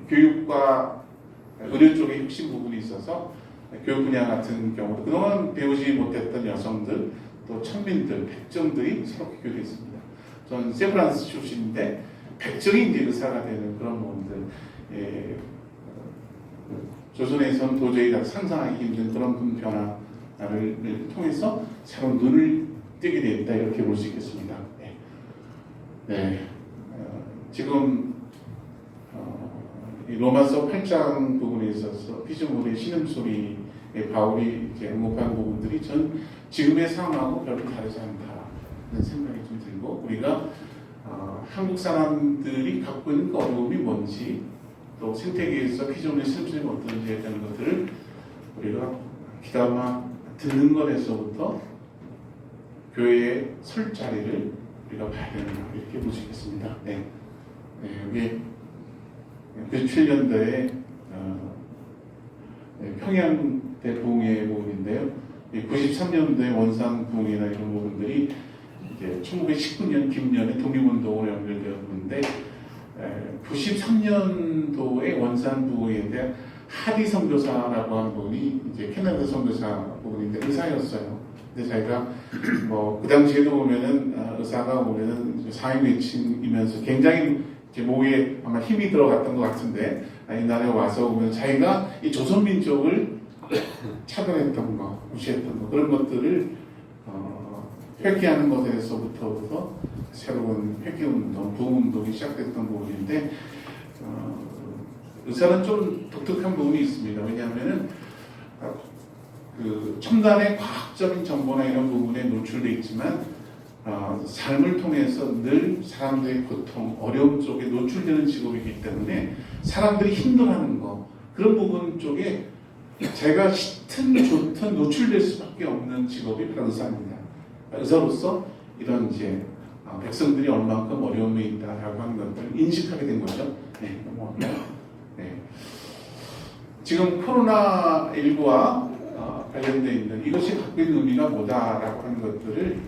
교육과 의료 쪽에 혁신 부분이 있어서 교육 분야 같은 경우도 그동안 배우지 못했던 여성들 또 천민들, 백정들이 새롭게 교류했습니다. 저는 세브란스 출신인데 백정이 이제 의사가 되는 그런 부분들, 조선에서는 도저히 상상하기 힘든 그런 분 변화를 통해서 새로운 눈을 뜨게 됐다 이렇게 볼 수 있겠습니다. 지금 로마서 8장 부분에 있어서 피조물의 신음소리에 바울이 이제 언급한 부분들이 전 지금의 상황하고 별로 다르지 않다는 생각이 좀 들고, 우리가 한국 사람들이 갖고 있는 그 어려움이 뭔지, 또 생태계에서 피조물의 신음소리가 어떤지에 대한 것들을 우리가 귀담아 듣는 것에서부터 교회의 설 자리를 우리가 봐야 된다 이렇게 볼 수 있겠습니다. 여기 97년도에 평양대 부흥회 부분인데요. 93년도에 원산 부흥이나 이런 부분들이 이제 1919년 김년에 독립운동으로 연결되었는데, 93년도에 원산 부흥에 대한 하디 선교사라고 하는 분이 이제 캐나다 선교사 부분인데 의사였어요. 근데 자기가 그 당시에도 보면은 의사가 보면은 사회계층이면서 굉장히 이제 목에 아마 힘이 들어갔던 것 같은데, 이날에 와서 보면 자기가 이 조선민족을 차별했던 거, 무시했던 거, 그런 것들을 회개하는 것에서부터 새로운 회개운동, 부흥운동이 시작됐던 부분인데, 의사는 좀 독특한 부분이 있습니다. 왜냐하면은 그 첨단의 과학적인 정보나 이런 부분에 노출되어 있지만 삶을 통해서 늘 사람들의 고통, 어려움 쪽에 노출되는 직업이기 때문에 사람들이 힘들어하는 거, 그런 부분 쪽에 제가 싫든 좋든 노출될 수밖에 없는 직업이 바로 의사입니다. 의사로서 이런 이제 백성들이 얼만큼 어려움에 있다라고 하는 것들을 인식하게 된 거죠. 넘어갈까요? 지금 코로나19와 관련되어 있는 이것이 갖고 있는 의미가 뭐다라고 하는 것들을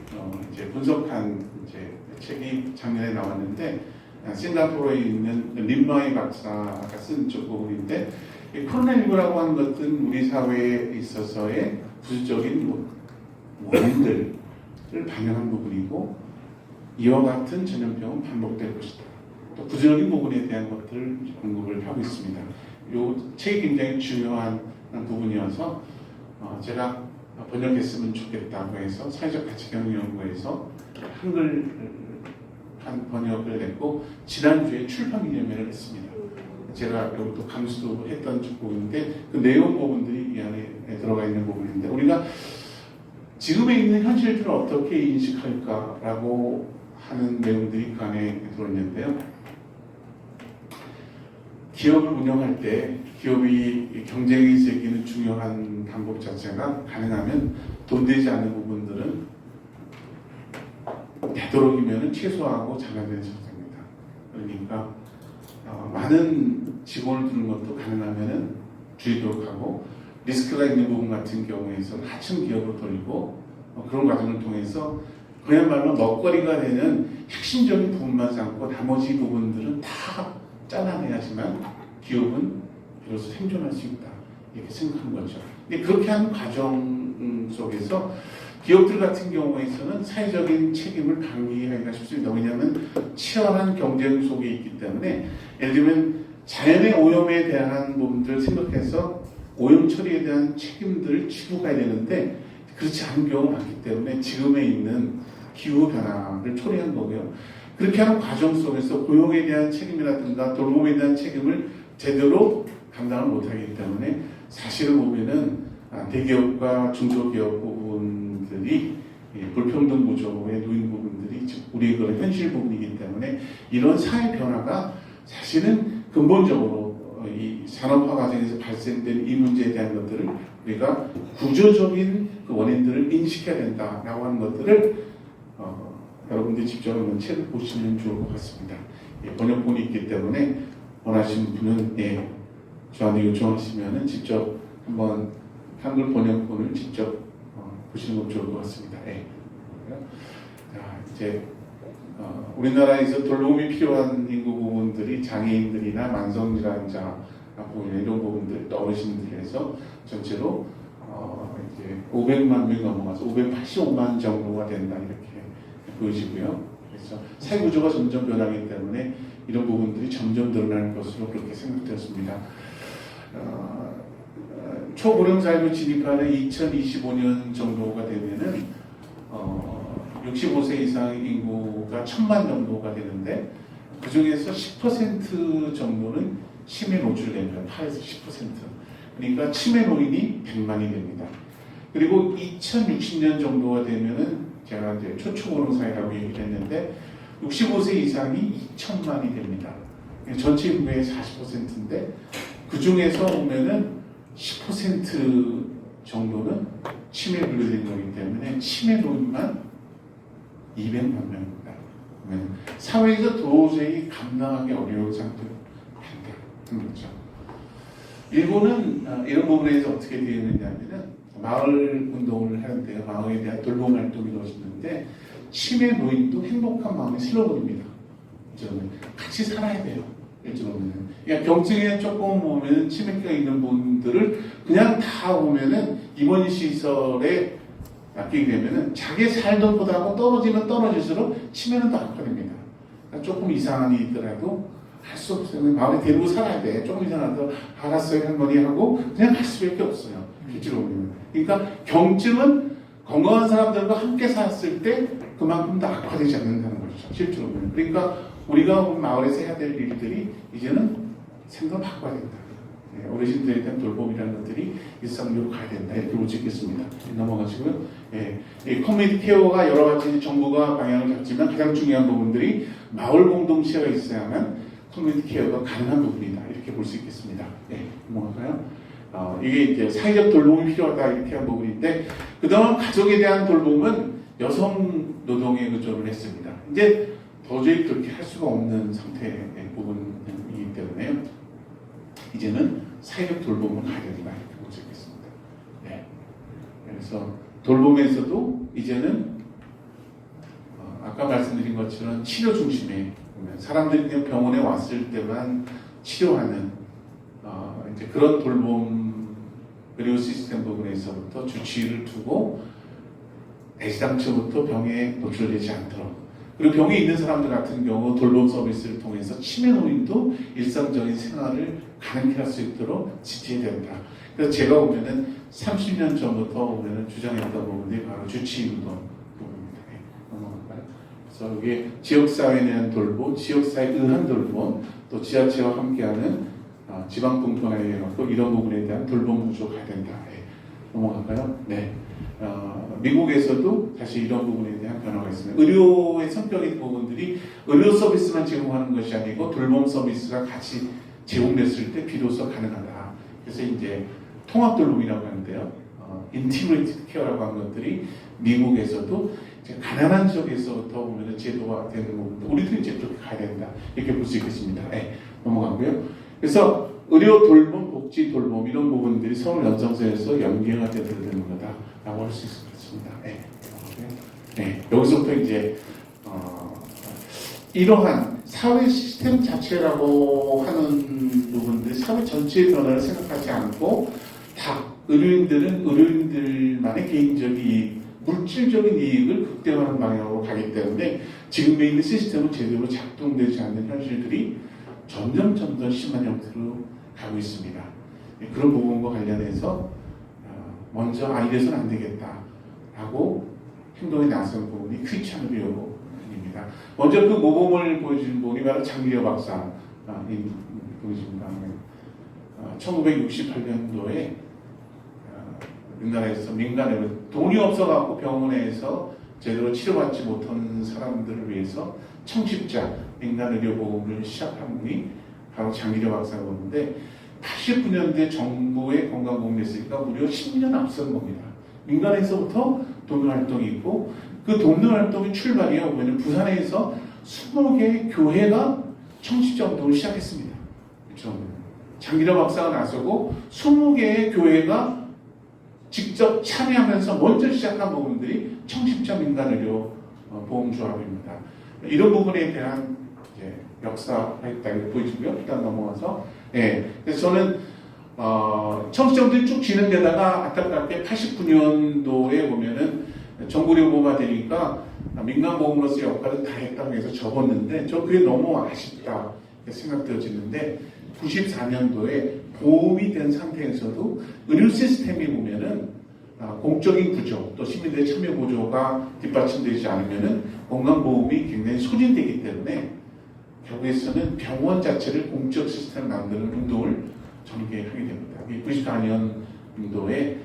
이제 분석한 이제 책이 작년에 나왔는데, 싱가포르에 있는 림마이 박사가 쓴 쪽 부분인데, 코로나19라고 하는 것은 우리 사회에 있어서의 부수적인 원인들을 반영한 부분이고, 이와 같은 전염병은 반복될 것이다. 또 부정적인 부분에 대한 것들을 언급을 하고 있습니다. 이 책이 굉장히 중요한 부분이어서 제가 번역했으면 좋겠다고 해서 사회적 가치경영연구에서 한글 번역을 냈고, 지난주에 출판 기념회를 했습니다. 제가 여기도 감수도 했던 부분인데, 그 내용 부분들이 이 안에 들어가 있는 부분인데, 우리가 지금에 있는 현실들을 어떻게 인식할까라고 하는 내용들이 그 안에 들어있는데요. 기업을 운영할 때 기업이 경쟁이 생기는 중요한 방법 자체가 가능하면 돈 되지 않는 부분들은 되도록이면 최소화하고 장려되는 정책입니다. 그러니까 많은 직원을 두는 것도 가능하면 줄이도록 하고, 리스크가 있는 부분 같은 경우에서는 하층 기업으로 돌리고, 그런 과정을 통해서 그야말로 먹거리가 되는 핵심적인 부분만 삼고 나머지 부분들은 다 잘라내야지만 기업은 비로소 생존할 수 있다 이렇게 생각한 거죠. 근데 그렇게 하는 과정 속에서 기업들 같은 경우에서는 사회적인 책임을 방기하기가 쉽습니다. 왜냐하면 치열한 경쟁 속에 있기 때문에, 예를 들면 자연의 오염에 대한 부분들을 생각해서 오염 처리에 대한 책임들을 지고 가야 되는데 그렇지 않은 경우가 많기 때문에 지금에 있는 기후 변화를 초래한 거고요. 그렇게 하는 과정 속에서 고용에 대한 책임이라든가 돌봄에 대한 책임을 제대로 감당을 못하기 때문에, 사실은 보면은 대기업과 중소기업 부분들이 불평등 구조에 놓인 부분들이 우리의 그런 현실 부분이기 때문에, 이런 사회 변화가 사실은 근본적으로 이 산업화 과정에서 발생된 이 문제에 대한 것들을 우리가 구조적인 그 원인들을 인식해야 된다라고 하는 것들을 여러분들이 직접 한번 책을 보시면 좋을 것 같습니다. 번역본이 있기 때문에 원하시는 분은 저한테 요청하시면 직접 한번 한글 번역본을 직접 보시는 것 좋을 것 같습니다. 자, 이제 우리나라에서 돌봄이 필요한 인구 부분들이 장애인들이나 만성질환자 이런 부분들, 또 어르신들에서 전체로 이제 500만 명이 넘어가서 585만 정도가 된다 이렇게 보여지고요. 그래서 사회 구조가 점점 변하기 때문에 이런 부분들이 점점 늘어날 것으로 그렇게 생각되었습니다. 초고령 사회로 진입하는 2025년 정도가 되면은 65세 이상 인구가 1000만 정도가 되는데 그 중에서 10% 정도는 치매 노출됩니다. 8에서 10%. 그러니까 치매 노인이 100만이 됩니다. 그리고 2060년 정도가 되면은 제가 이제 초초고령 사회라고 얘기를 했는데 65세 이상이 2000만이 됩니다. 전체 인구의 40%인데 그 중에서 보면은 10% 정도는 치매에 분류된 거기 때문에 치매 노인만 200만 명입니다. 사회에서 도저히 감당하기 어려운 상태로 한다. 그렇죠. 일본은 이런 부분에서 어떻게 되어 있느냐면은 마을 운동을 하는데요. 마을에 대한 돌봄 활동이 이루어지는데 치매 노인도 행복한 마음의 슬로건입니다. 같이 살아야 돼요. 일종은 그러니까 경증에 조금 오면 치매가 있는 분들을 그냥 다 오면은 입원 시설에 맡기게 되면은 자기 살던 곳하고 떨어지면 떨어질수록 치매는 더 악화됩니다. 그러니까 조금 이상한 일이 있더라도 할 수 없어요. 마을에 데리고 살아야 돼. 조금 이상하더라도 알았어요 할머니 하고 그냥 갈 수밖에 없어요. 실제로 보면. 그러니까 경증은 건강한 사람들과 함께 살았을 때 그만큼 더 악화되지 않는다는 거죠. 실제로 보면. 그러니까 우리가 마을에서 해야 될 일들이 이제는 생각을 바꿔야 된다. 어르신들에 대한 돌봄이라는 것들이 일상적으로 가야 된다. 이렇게 볼 수 있겠습니다. 넘어가시고요. 커뮤니티 케어가 여러 가지 정부가 방향을 잡지만 가장 중요한 부분들이 마을 공동체가 있어야만 커뮤니티 케어가 가능한 부분이다. 이렇게 볼 수 있겠습니다. 넘어갈까요? 이게 이제 사회적 돌봄이 필요하다. 이렇게 한 부분인데, 그동안 가족에 대한 돌봄은 여성 노동에 의존을 했습니다. 이제 도저히 그렇게 할 수가 없는 상태의 부분이기 때문에요. 이제는 사회적 돌봄을 가야 된다. 이렇게 볼 수 있겠습니다. 그래서 돌봄에서도 이제는 아까 말씀드린 것처럼 치료 중심에 사람들이 그냥 병원에 왔을 때만 치료하는 이제 그런 돌봄 의료 시스템 부분에서부터 주치의를 두고 애시당초부터 병에 노출되지 않도록, 그리고 병이 있는 사람들 같은 경우 돌봄 서비스를 통해서 치매 노인도 일상적인 생활을 가능케 할 수 있도록 지지해야 된다. 그래서 제가 보면은 30년 전부터 보면은 주장했던 부분들이 바로 주치의 운동 부분입니다. 넘어갈까요? 그래서 이게 지역사회에 대한 돌봄, 지역사회 의한 돌봄, 또 지자체와 함께하는 지방분권화에 해갖고 이런 부분에 대한 돌봄 구조가 가야 된다. 넘어갈까요? 미국에서도 사실 이런 부분에 대한 변화가 있습니다. 의료의 성격인 부분들이 의료 서비스만 제공하는 것이 아니고 돌봄 서비스가 같이 제공됐을 때 비로소 가능하다. 그래서 이제 통합 돌봄이라고 하는데요. 인티그레이티드 케어라고 하는 것들이 미국에서도 이제 가난한 지역에서부터 보면 제도가 되는 부분도 우리도 이제 그렇게 가야 된다. 이렇게 볼 수 있겠습니다. 넘어가고요. 그래서 의료 돌봄, 복지 돌봄 이런 부분들이 서울 연장선에서 연계가 되는 거다라고 할 수 있을 것 같습니다. 여기서부터 이제 이러한 사회 시스템 자체라고 하는 부분들, 사회 전체의 변화를 생각하지 않고 다 의료인들은 의료인들만의 개인적인 이익, 물질적인 이익을 극대화하는 방향으로 가기 때문에 지금의 있는 시스템은 제대로 작동되지 않는 현실들이 점점 심한 형태로 가고 있습니다. 그런 부분과 관련해서 먼저 이래서는 안 되겠다라고 행동에 나선 부분이 크리스찬 비오입니다. 먼저 그 모범을 보여주는 분이 바로 장미려 박사인 분이십니다. 1968년도에 우리나라에서 민간의료, 돈이 없어갖고 병원에서 제대로 치료받지 못한 사람들을 위해서 청십자 민간의료보험을 시작한 분이 바로 장미려 박사가 오는데 89년대 정부의 건강보험이었으니까 무려 10년 앞선 겁니다. 민간에서부터 돕는 활동이 있고 그 돕는 활동의 출발이요. 왜냐면 부산에서 20개의 교회가 청십자 운동을 시작했습니다. 그렇죠? 장미려 박사가 나서고 20개의 교회가 직접 참여하면서 먼저 시작한 부분들이 청십자 민간의료 보험조합입니다. 이런 부분에 대한 이제 역사가 있다고 보여지고요. 일단 넘어가서 그래서 저는 청취자분들이 쭉 진행되다가 안타깝게 89년도에 보면은 정부의료보호가 되니까 민간보험으로서 역할을 다 했다고 해서 접었는데 저 그게 너무 아쉽다 생각되어지는데 94년도에 보험이 된 상태에서도 의료 시스템이 보면은 공적인 구조 또 시민들의 참여 구조가 뒷받침되지 않으면은 건강보험이 굉장히 소진되기 때문에 결국에서는 병원 자체를 공적 시스템을 만드는 운동을 전개하게 됩니다. 94년도에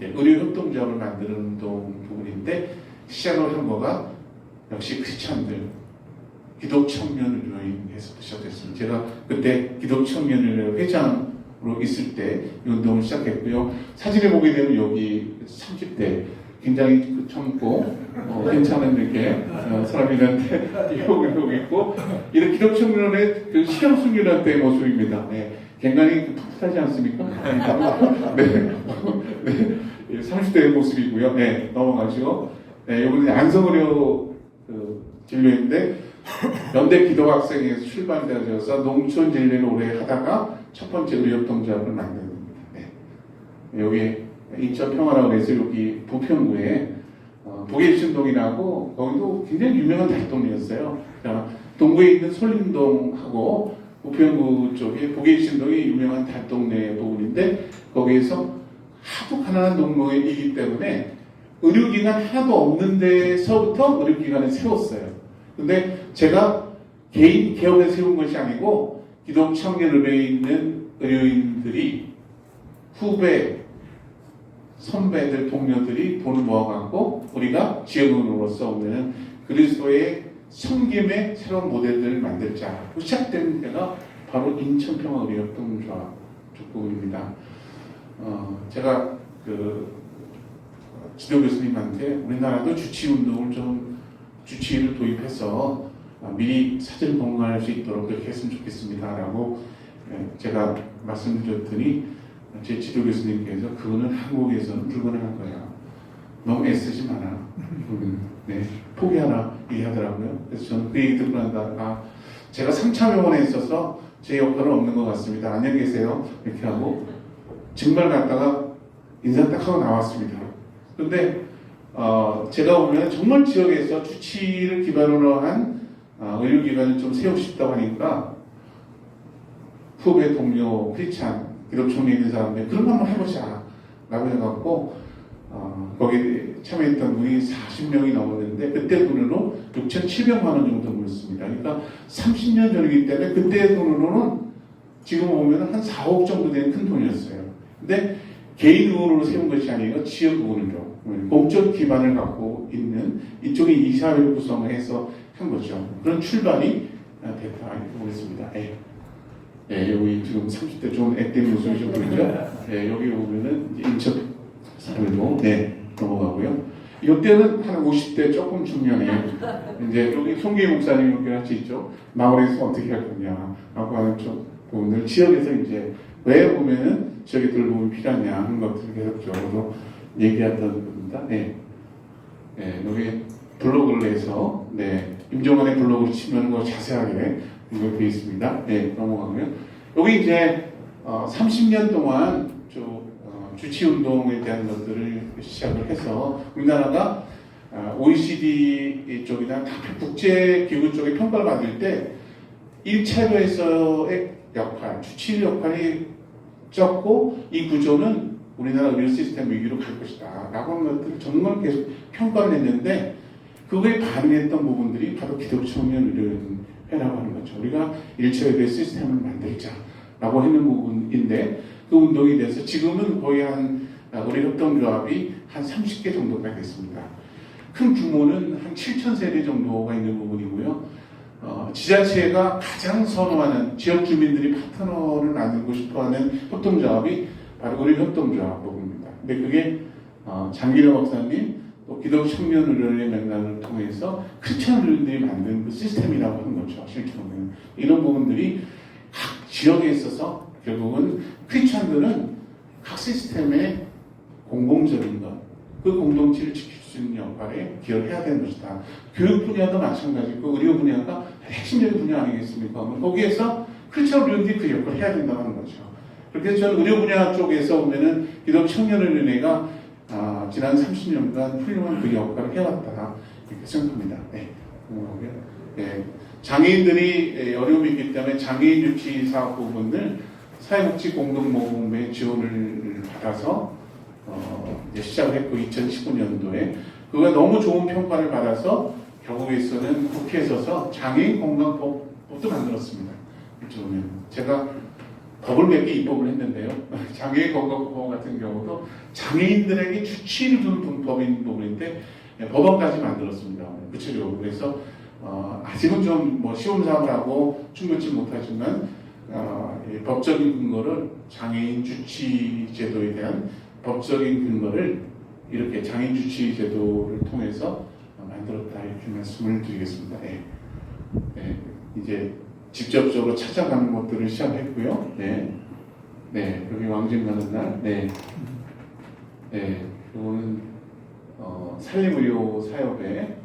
의료협동조합을 만드는 운동 부분인데 시작을 한 거가 역시 크리스찬들 기독청년의료인에서 시작됐습니다. 제가 그때 기독청년의료 회장으로 있을 때 이 운동을 시작했고요. 사진을 보게 되면 여기 30대 굉장히 젊고 괜찮은 이렇게 사람들한테 이러고 있고 이런 기독청년의 그 실험순련할 때의 모습입니다. 굉장히 풋풋하지 않습니까? 네. 30대의 모습이고요. 넘어가시고. 이번에 안성의료 진료인데 연대 기독학생에서 출발되어서 농촌 진료를 오래 하다가 첫 번째 의료협동조합을 만듭니다. 여기 인천평화라고 해서 여기 부평구에 북예신동이라고 거기도 굉장히 유명한 달동이었어요. 동구에 있는 솔림동하고 부평구 쪽에 북예신동이 유명한 달동네 부분인데 거기에서 하도 가난한 동네이기 때문에 의료기관 하나도 없는 데서부터 의료기관을 세웠어요. 근데 제가 개인 개업에 세운 것이 아니고 기독청년의료에 있는 의료인들이 후배, 선배들, 동료들이 돈을 모아갖고 우리가 지역의원으로서 오면은 그리스도의 섬김의 새로운 모델들을 만들자. 시작된 데가 바로 인천평화의료협동조합 쪽부입니다. 제가 지도 교수님한테 우리나라도 주치운동을 좀 주치의를 도입해서 미리 사전 공부할 수 있도록 그렇게 했으면 좋겠습니다.라고 제가 말씀드렸더니 제 지도 교수님께서 그거는 한국에서는 불가능한 거야. 너무 애쓰지 마라. 포기하라 얘기하더라고요. 그래서 저는 그 얘기 듣고 나다가 제가 3차 병원에 있어서 제 역할은 없는 것 같습니다. 안녕히 계세요. 이렇게 하고 정말 갔다가 인사 딱 하고 나왔습니다. 근데 제가 보면 정말 지역에서 주치의를 기반으로 한 의료기관을 좀 세우고 싶다고 하니까 후배 동료 크리스찬 기독청년에 있는 사람들 그런 거 한번 해보자 라고 해갖고 거기 참여했던 분이 40명이 넘었는데 그때 돈으로 6,700만 원 정도 모였습니다. 그러니까 30년 전이기 때문에 그때 돈으로는 지금 보면 한 4억 정도 되는 큰 돈이었어요. 근데 개인 의원으로 세운 것이 아니라 지역 의원으로 공적 기반을 갖고 있는 이쪽에 이사회를 구성해서 한 거죠. 그런 출발이 됐다 보겠습니다. 여기 지금 30대 좋은 애된 모습이 좀 보이죠? 여기 보면은 인천 사람이고, 넘어가고요. 이때는 한 50대 조금 중년에 이제 여기 송기 목사님 이렇게 같이 있죠. 마을에서 어떻게 할 거냐 라고 하는 좀 부분을 지역에서 이제 왜 보면은 지역에 돌봄이 필요하냐 하는 것들을 계속적으로 얘기하던 겁니다. 여기 블로그를 해서 임종원의 블로그를 치면 뭐 자세하게 되어 있습니다. 넘어가고요. 여기 이제 30년 동안 주치운동에 대한 것들을 시작을 해서 우리나라가 OECD 쪽이나 국제기구 쪽에 평가를 받을 때 1차로에서의 역할, 주치의 역할이 적고 이 구조는 우리나라 의료 시스템 위기로 갈 것이다 라고 하는 것들을 정말 계속 평가를 했는데 그거에 반응했던 부분들이 바로 기독청년 의료인회라고 하는 거죠. 우리가 1차 의료 시스템을 만들자 라고 하는 부분인데 그 운동이 돼서 지금은 거의 의료협동조합이 한 30개 정도가 됐습니다. 큰 규모는 한 7,000세대 정도가 있는 부분이고요. 지자체가 가장 선호하는 지역 주민들이 파트너를 만들고 싶어하는 협동조합이 바로 의료협동조합 부분입니다. 근데 그게 장기려 박사님 또 기독청년의료인의 맥락을 통해서 크리스찬 의료인들이 만든 그 시스템이라고 하는 거죠. 실제로는 이런 부분들이 각 지역에 있어서 결국은 크리스찬들은 각 시스템의 공공적인 것, 그 공동체를 지킬 수 수 있는 역할에 기여를 해야 되는 것이다. 교육 분야도 마찬가지고 의료 분야가 핵심적인 분야 아니겠습니까? 거기에서 크리스천 의료인들이 그 역할을 해야 된다고 하는 거죠. 그렇게 해서 저는 의료 분야 쪽에서 보면은 기독 청년의회가 지난 30년간 훌륭한 그 역할을 해왔다 이렇게 생각합니다. 네. 네. 장애인들이 어려움이 있기 때문에 장애인 유치 사업 부분을 사회복지공동모금의 지원을 받아서 이제 시작을 했고 2019년도에 그가 너무 좋은 평가를 받아서 결국에서는 국회에 서서 장애인 건강법도 만들었습니다. 그러면 제가 법을 몇 개 입법을 했는데요. 장애인 건강법 같은 경우도 장애인들에게 주치의를 두는 법인 부분인데 법안까지 만들었습니다. 구체적으로. 그래서 아직은 좀 뭐 시험 사업을 하고 충분치 못하지만 법적인 근거를 장애인 주치 제도에 대한 법적인 근거를 이렇게 장애인 주치 제도를 통해서 만들었다 이렇게 말씀을 드리겠습니다. 네. 네. 이제 직접적으로 찾아가는 것들을 시작했고요. 네. 네. 여기 왕진 가는 날. 네. 네. 이거는 산림의료 사업의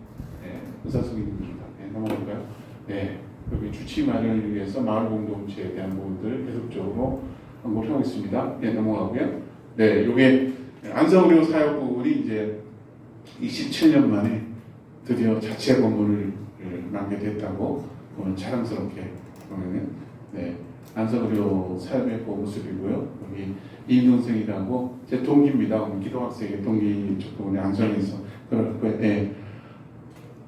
의사소개입니다. 네. 넘어갈까요? 네. 여기 주치 마련을 위해서 마을 공동체에 대한 부분들을 계속적으로 언급을 하고 있습니다. 네. 넘어가고요. 네. 요게 안성의료 사업 부분이 이제 27년 만에 드디어 자체 건물을 만게 됐다고 오늘 자랑스럽게 보면은 네. 안성의료 사업의 그 모습이고요. 여기 이인동생이라고 제 동기입니다. 기도학생의 동기 쪽 부분에 안성에서 그럴 거예요. 네.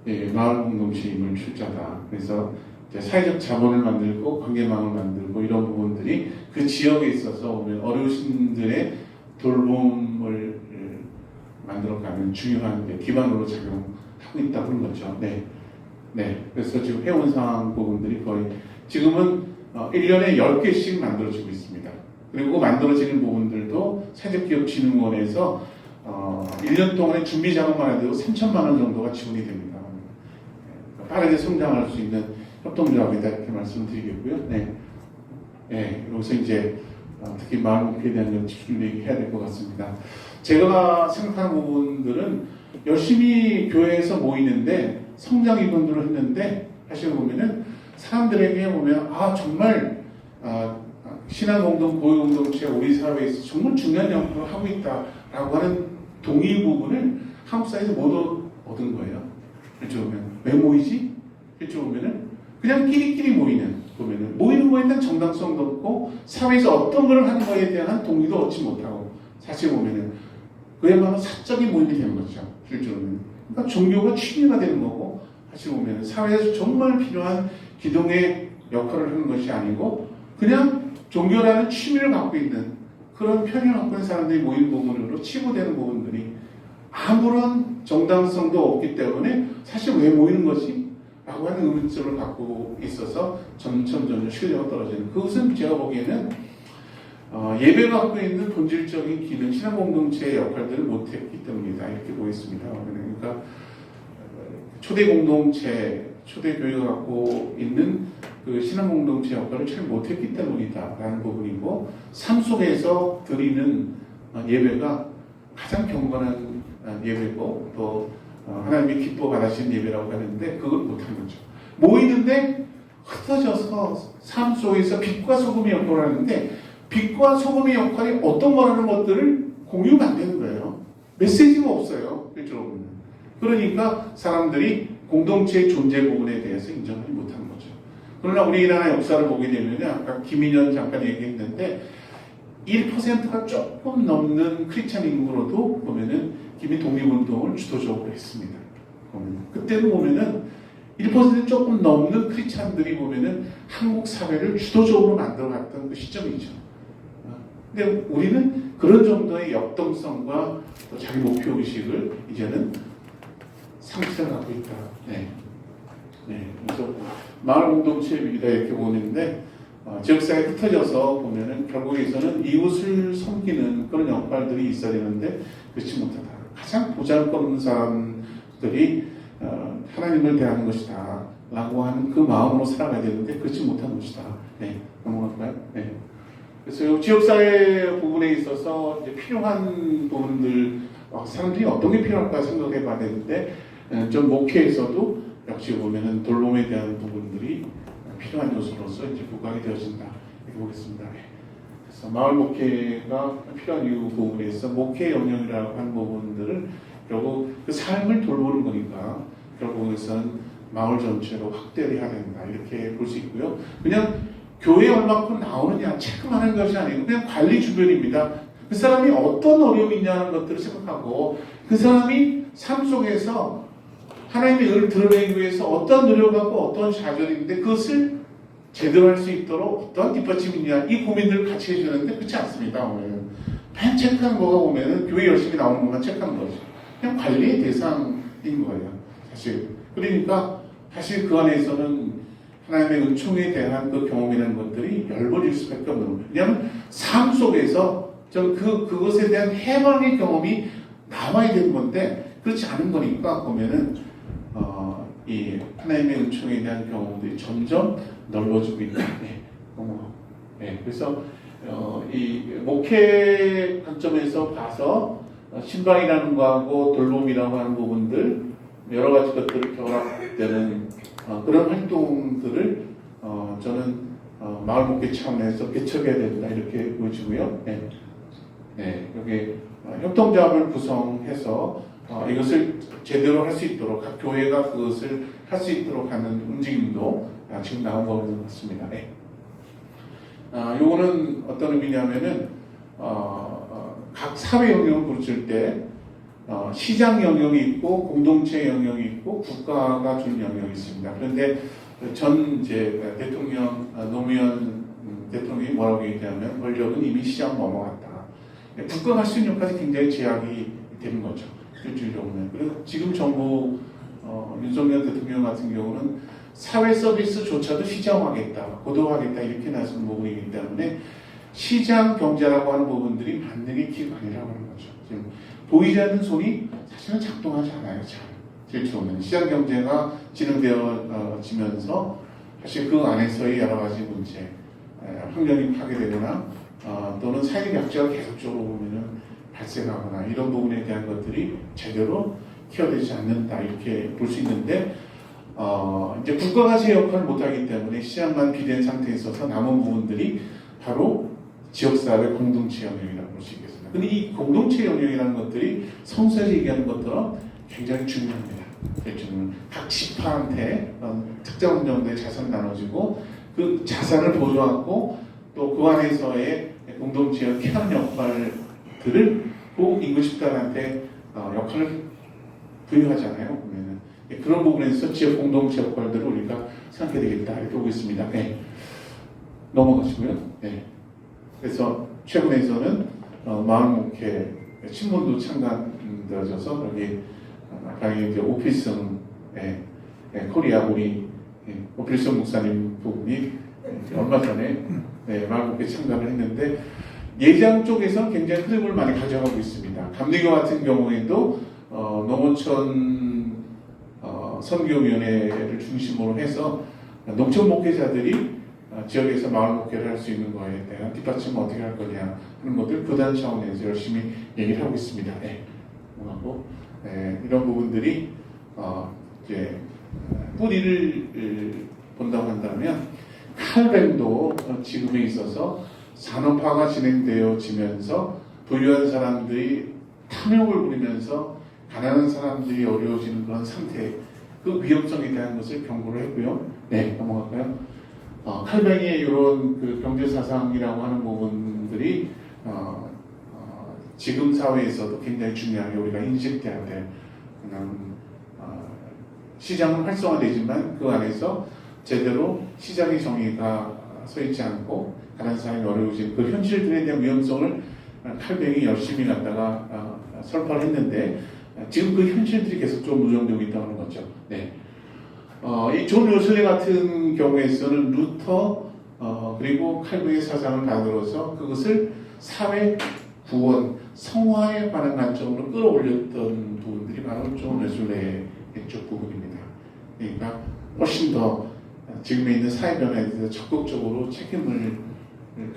네. 마을 공동체 인물 출자다. 그래서 이제 사회적 자본을 만들고 관계망을 만들고 이런 부분들이 그 지역에 있어서 오면 어르신들의 돌봄을 만들어가는 중요한 기반으로 작용하고 있다고 하는 거죠. 네. 네. 그래서 지금 해온 상황 부분들이 거의 지금은 1년에 10개씩 만들어지고 있습니다. 그리고 만들어지는 부분들도 사회적기업진흥원에서 1년 동안의 준비 작업만 해도 3천만 원 정도가 지원이 됩니다. 빠르게 성장할 수 있는 협동조합이다 이렇게 말씀드리겠고요. 네. 네. 여기서 이제 특히 마을 목표에 대한 집중을 얘기해야 될 것 같습니다. 제가 생각하는 부분들은 열심히 교회에서 모이는데 성장 이론들을 했는데 사실 보면은 사람들에게 보면 정말 신앙공동, 고유공동체 우리 사회에서 정말 중요한 역할을 하고 있다라고 하는 동의 부분을 한국 사회에서 못 얻은 거예요. 그렇죠? 보면 왜 모이지? 그렇죠? 보면은 그냥 끼리끼리 모이는 거에 대한 정당성도 없고 사회에서 어떤 걸 하는 거에 대한 동의도 얻지 못하고 사실 보면은 그야말로 사적인 모임이 되는 거죠. 실제로는. 그러니까 종교가 취미가 되는 거고 사실 보면은 사회에서 정말 필요한 기동의 역할을 하는 것이 아니고 그냥 종교라는 취미를 갖고 있는 그런 편견을 갖고 있는 사람들이 모인 부분으로 치부되는 부분들이 아무런 정당성도 없기 때문에 사실 왜 모이는 것이? 라고 하는 의문점을 갖고 있어서 점점 신뢰가 떨어지는 그것은 제가 보기에는 예배가 갖고 있는 본질적인 기능, 신앙공동체의 역할들을 못했기 때문이다 이렇게 보겠습니다. 그러니까 초대공동체, 초대교회가 갖고 있는 그 신앙공동체 역할을 잘 못했기 때문이다 라는 부분이고 삶 속에서 드리는 예배가 가장 경건한 예배고 또 하나님이 기뻐 받으신 예배라고 하는데 그걸 못한 거죠. 모이는데 흩어져서 삶 속에서 빛과 소금의 역할을 하는데 빛과 소금의 역할이 어떤 거라는 것들을 공유가 안 되는 거예요. 메시지가 없어요. 그렇죠? 그러니까 사람들이 공동체의 존재 부분에 대해서 인정하지 못하는 거죠. 그러나 우리나라 역사를 보게 되면 아까 김인현 잠깐 얘기했는데 1%가 조금 넘는 크리스찬 인구로도 보면은 김이 독립운동을 주도적으로 했습니다. 그때도 보면은 1% 조금 넘는 크리스찬들이 보면은 한국 사회를 주도적으로 만들어갔던 그 시점이죠. 근데 우리는 그런 정도의 역동성과 또 자기 목표 의식을 이제는 상실을 하고 있다. 네. 네. 그래서 마을 공동체의 위기다 이렇게 보는데 지역사회에 흩어져서 보면은 결국에서는 이웃을 섬기는 그런 역할들이 있어야 되는데 그렇지 못하다. 가장 보잘것없는 사람들이 하나님을 대하는 것이다 라고 하는 그 마음으로 살아가야 되는데 그렇지 못한 것이다. 네. 넘어갈까요? 네. 그래서 이 지역사회 부분에 있어서 이제 필요한 부분들 사람들이 어떤 게 필요할까 생각해 봐야 되는데 좀 목회에서도 역시 보면은 돌봄에 대한 부분들이 필요한 요소로서 이제 부각이 되어진다 이렇게 보겠습니다. 그래서 마을 목회가 필요한 이유 부분에서 목회 영역이라고 하는 부분들을 결국 그 삶을 돌보는 거니까 결국에서는 마을 전체로 확대를 해야 된다 이렇게 볼 수 있고요. 그냥 교회에 얼마큼 나오느냐 체크만 하는 것이 아니고 그냥 관리 주변입니다. 그 사람이 어떤 어려움이 있냐는 것들을 생각하고 그 사람이 삶 속에서 하나님의 의를 드러내기 위해서 어떤 노력하고 어떤 좌절인데 그것을 제대로 할 수 있도록 어떤 뒷받침이 있냐 이 고민들을 같이 해주는데 그렇지 않습니다. 오늘은 그냥 체크한 거가 보면은 교회 열심히 나오는 것만 체크한 거죠. 그냥 관리의 대상인 거예요. 사실 그러니까 사실 그 안에서는 하나님의 은총에 대한 그 경험이라는 것들이 열버릴 수밖에 없는 거예요. 왜냐하면 삶 속에서 그것에 대한 해방의 경험이 나와야 되는 건데 그렇지 않은 거니까 보면은 이 하나님의 은총에 대한 경험들이 점점 넓어지고 있다. 그래서 이 목회 관점에서 봐서 신방이라는 거하고 돌봄이라고 하는 부분들 여러 가지 것들을 결합되는 그런 활동들을 저는 마을 목회 차원에서 개척해야 된다 이렇게 보여지고요. 여기 협동조합을 구성해서 이것을 제대로 할 수 있도록 각 교회가 그것을 할 수 있도록 하는 움직임도 지금 나온 것 같습니다. 요거는 어떤 의미냐면은 각 사회 영역을 부르칠 때 시장 영역이 있고 공동체 영역이 있고 국가가 주는 영역이 있습니다. 그런데 전 이제 대통령 노무현 대통령이 뭐라고 얘기하면 권력은 이미 시장 넘어갔다. 국가가 할 수 있는 것까지 굉장히 제약이 되는 거죠. 실질적으로는. 그리고 지금 정부 윤석열 대통령 같은 경우는 사회 서비스조차도 시장화하겠다, 고도화하겠다 이렇게 나서는 부분이기 때문에 시장 경제라고 하는 부분들이 만능의 기관이라고 하는 거죠. 지금 보이지 않는 손이 사실은 작동하지 않아요. 잘 실제로는 시장 경제가 진행되어지면서 사실 그 안에서의 여러 가지 문제, 환경이 파괴되거나 또는 사회적 약자가 계속적으로 보면은 발생하거나 이런 부분에 대한 것들이 제대로 케어되지 않는다 이렇게 볼 수 있는데 이제 국가가 제 역할을 못하기 때문에 시장만 비대한 상태에 있어서 남은 부분들이 바로 지역사회 공동체 영역이라고 볼 수 있겠습니다. 근데 이 공동체 영역이라는 것들이 성서에서 얘기하는 것처럼 굉장히 중요합니다. 각 지파한테 특정 정도의 자산이 나눠지고 그 자산을 보조하고 또 그 안에서의 공동체의 케어 역할들을 꼭 인구 집단한테 역할을 부여하잖아요. 보면은 그런 부분에서 지역 공동체 역할들을 우리가 생각해야 되겠다 이렇게 보고 있습니다. 넘어가시고요. 그래서 최근에서는 마을 목회 신문도 창간되어져서 여기 강의 이제 오필성 코리아 우리 오필성 목사님 부분이 얼마 전에 마을 목회 참가를 했는데 예장 쪽에서 굉장히 흐름을 많이 가져가고 있습니다. 감리교 같은 경우에도 농어촌 선교위원회를 중심으로 해서 농촌 목회자들이 지역에서 마을 목회를 할 수 있는 거에 대한 뒷받침을 어떻게 할 거냐 하는 것들 교단 차원에서 열심히 얘기를 하고 있습니다. 이런 부분들이 이제 뿌리를 본다고 한다면 칼뱅도 지금에 있어서 산업화가 진행되어지면서 부유한 사람들이 탐욕을 부리면서 가난한 사람들이 어려워지는 그런 상태, 그 위험성에 대한 것을 경고를 했고요. 넘어갈까요? 칼뱅의 이런 그 경제 사상이라고 하는 부분들이 지금 사회에서도 굉장히 중요하게 우리가 인식돼야 될 시장은 활성화되지만 그 안에서 제대로 시장의 정의가 서 있지 않고 가난한 사람이 어려워진 그 현실들에 대한 위험성을 칼뱅이 열심히 갖다가 설파를 했는데 지금 그 현실들이 계속 좀 누정되고 있다는 거죠. 이 존 웨슬리 같은 경우에서는 루터 그리고 칼뱅의 사상을 다들어서 그것을 사회 구원, 성화에 관한 관점으로 끌어올렸던 부분들이 바로 존 웨슬리의 쪽 부분입니다. 그러니까 훨씬 더 지금에 있는 사회 변화에 대해서 적극적으로 책임을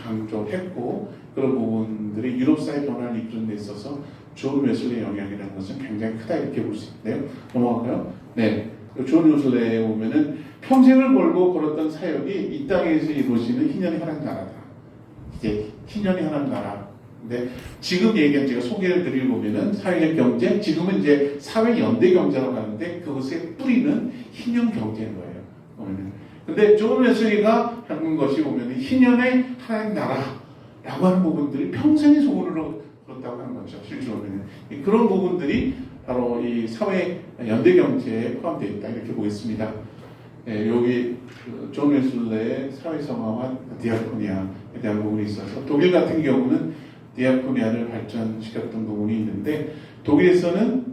강조했고 그런 부분들이 유럽 사회 변화를 이끄는 데 있어서 존 웨슬리의 영향이라는 것은 굉장히 크다 이렇게 볼 수 있는데요. 넘어갈까요? 네. 존 웨슬리에 보면은 평생을 걸고 걸었던 사역이 이 땅에서 이루어지는 희년이 하나님 나라다. 이제 희년이 하나님 나라. 근데 지금 얘기한 제가 소개를 드리고 보면은 사회적 경제, 지금은 이제 사회 연대 경제라고 하는데 그것의 뿌리는 희년 경제인 거예요. 근데 존 웨슬리가 하는 것이 보면은 희년의 하나님 나라라고 하는 부분들이 평생의 소원으로 그렇다고 하는 거죠. 실제로 보면은 그런 부분들이 바로 이 사회 연대 경제에 포함되어 있다 이렇게 보겠습니다. 예, 여기 존 웨슬리의 사회성화와 디아코니아에 대한 부분이 있어서 독일 같은 경우는 디아코니아를 발전시켰던 부분이 있는데 독일에서는